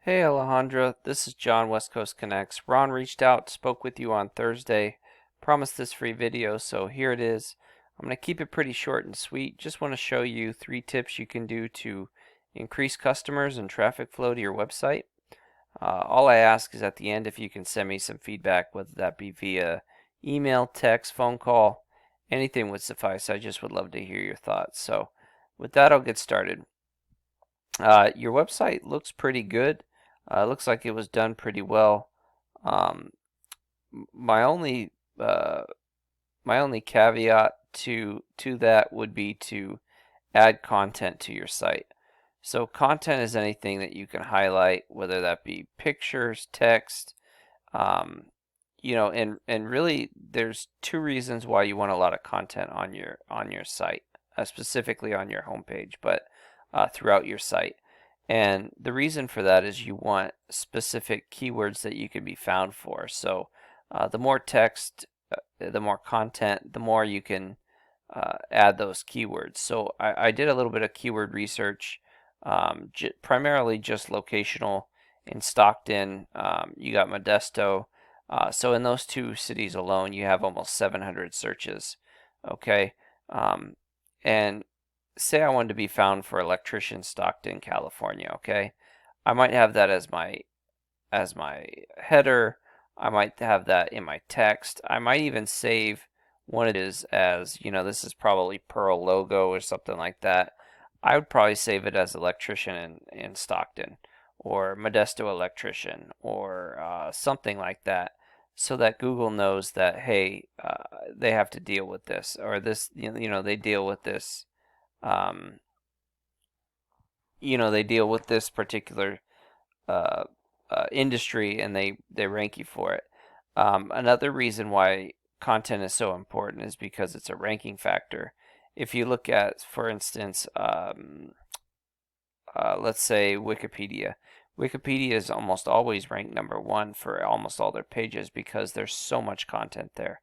Hey Alejandra, this is John, West Coast Connects. Ron reached out, spoke with you on Thursday, promised this free video, so here it is. I'm going to keep it pretty short and sweet. Just want to show you 3 tips you can do to increase customers and traffic flow to your website. All I ask is at the end if you can send me some feedback, whether that be via email, text, phone call, anything would suffice. I just would love to hear your thoughts. So with that, I'll get started. Your website looks pretty good. Looks like it was done pretty well. Um, my only uh, my only caveat to that would be to add content to your site. So content is anything that you can highlight, whether that be pictures, text, um, and really there's 2 reasons why you want a lot of content on your site, specifically on your homepage, but throughout your site. And the reason for that is you want specific keywords that you can be found for. So the more text, the more content, the more you can add those keywords. So I did a little bit of keyword research, primarily just locational. In Stockton, you got Modesto. So in those 2 cities alone, you have almost 700 searches. Okay. And say I wanted to be found for electrician Stockton, California, okay? I might have that as my header. I might have that in my text. I might even save one of these as, this is probably Pearl logo or something like that. I would probably save it as electrician in Stockton or Modesto electrician or something like that, so that Google knows that, hey, they have to deal with this, or this, they deal with this um, they deal with this particular uh, industry, and they rank you for it. Another reason why content is so important is because it's a ranking factor. If you look at, for instance, let's say Wikipedia. Wikipedia is almost always ranked #1 for almost all their pages because there's so much content there.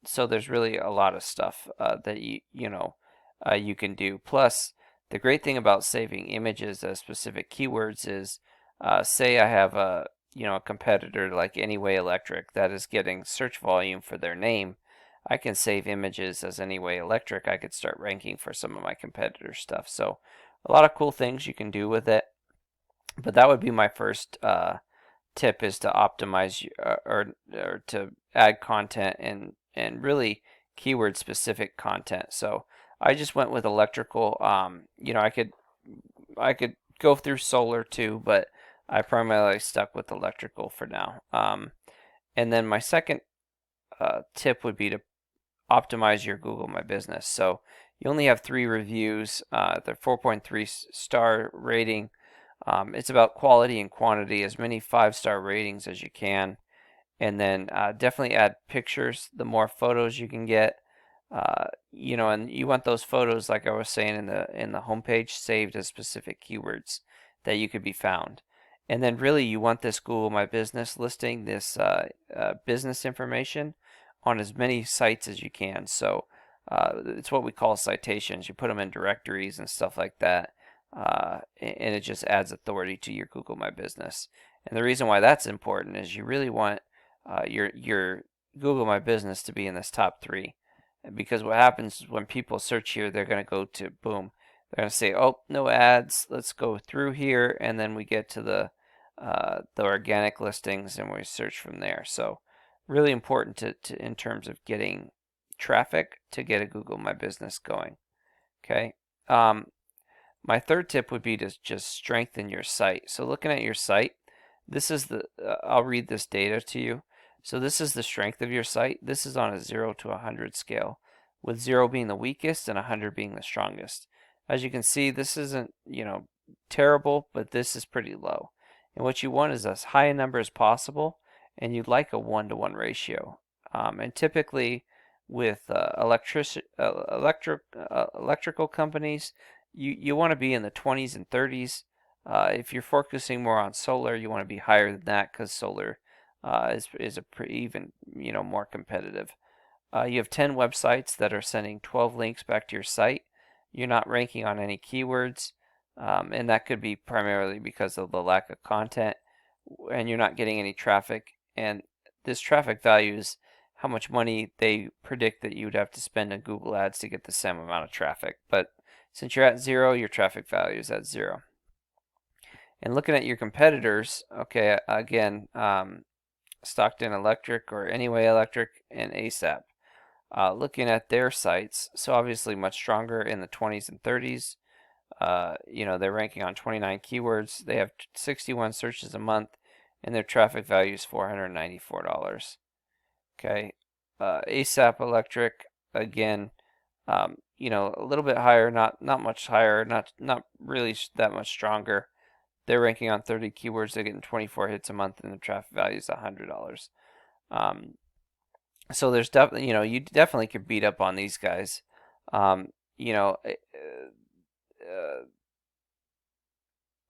So there's really a lot of stuff that you can do. Plus, the great thing about saving images as specific keywords is, say I have a competitor like Anyway Electric that is getting search volume for their name. I can save images as Anyway Electric. I could start ranking for some of my competitor stuff. So a lot of cool things you can do with it. But that would be my first tip, is to optimize or to add content, and really keyword specific content. So I just went with electrical. I could go through solar too, but I primarily stuck with electrical for now. And then my second tip would be to optimize your Google My Business. So you only have 3 reviews. They're 4.3 star rating. It's about quality and quantity, as many 5-star ratings as you can. And then definitely add pictures. The more photos you can get, and you want those photos, like I was saying, in the homepage, saved as specific keywords that you could be found. And then really you want this Google My Business listing, this business information, on as many sites as you can. So it's what we call citations. You put them in directories and stuff like that, and it just adds authority to your Google My Business. And the reason why that's important is you really want your Google My Business to be in this top 3. Because what happens is when people search here, they're going to go to, boom, they're going to say, oh, no ads, let's go through here, and then we get to the organic listings, and we search from there. So really important to in terms of getting traffic, to get a Google My Business going. Okay. My third tip would be to just strengthen your site. So looking at your site, this is I'll read this data to you. So this is the strength of your site. This is on a 0 to 100 scale, with 0 being the weakest and 100 being the strongest. As you can see, this isn't, terrible, but this is pretty low. And what you want is as high a number as possible, and you'd like a 1-to-1 ratio. And typically with electrical companies, you want to be in the 20s and 30s. If you're focusing more on solar, you want to be higher than that, because solar is even more competitive. You have 10 websites that are sending 12 links back to your site. You're not ranking on any keywords. And that could be primarily because of the lack of content, and you're not getting any traffic. And this traffic value is how much money they predict that you would have to spend on Google Ads to get the same amount of traffic. But since you're at zero, your traffic value is at zero. And looking at your competitors, okay, again, Stockton Electric or Anyway Electric and ASAP. Looking at their sites, so obviously much stronger in the 20s and 30s. They're ranking on 29 keywords. They have 61 searches a month, and their traffic value is $494. Okay, ASAP Electric, again, a little bit higher, not much higher, not really that much stronger. They're ranking on 30 keywords. They're getting 24 hits a month, and the traffic value is $100. Um, so there's definitely, you definitely could beat up on these guys. Um, you know,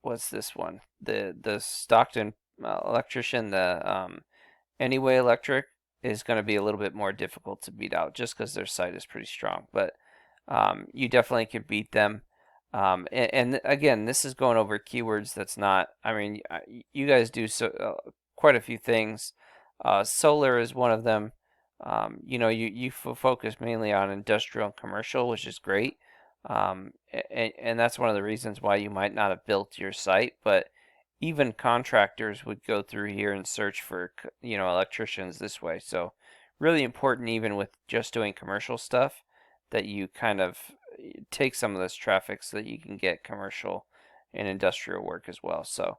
what's this one? The Stockton electrician, the Anyway Electric is going to be a little bit more difficult to beat out just because their site is pretty strong. But you definitely could beat them. And again, this is going over keywords. That's not. I mean, you guys do quite a few things. Solar is one of them. You focus mainly on industrial and commercial, which is great. And that's one of the reasons why you might not have built your site, but even contractors would go through here and search for, electricians this way. So really important, even with just doing commercial stuff, that you kind of take some of this traffic so that you can get commercial and industrial work as well. So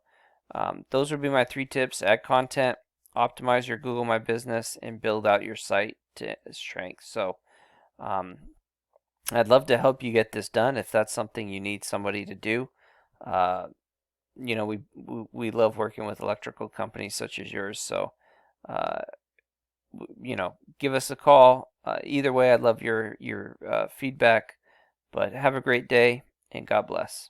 those would be my 3 tips: add content, optimize your Google My Business, and build out your site to strength. So um, I'd love to help you get this done if that's something you need somebody to do. Uh, we love working with electrical companies such as yours. So, uh, give us a call. Either way, I'd love your feedback. But have a great day, and God bless.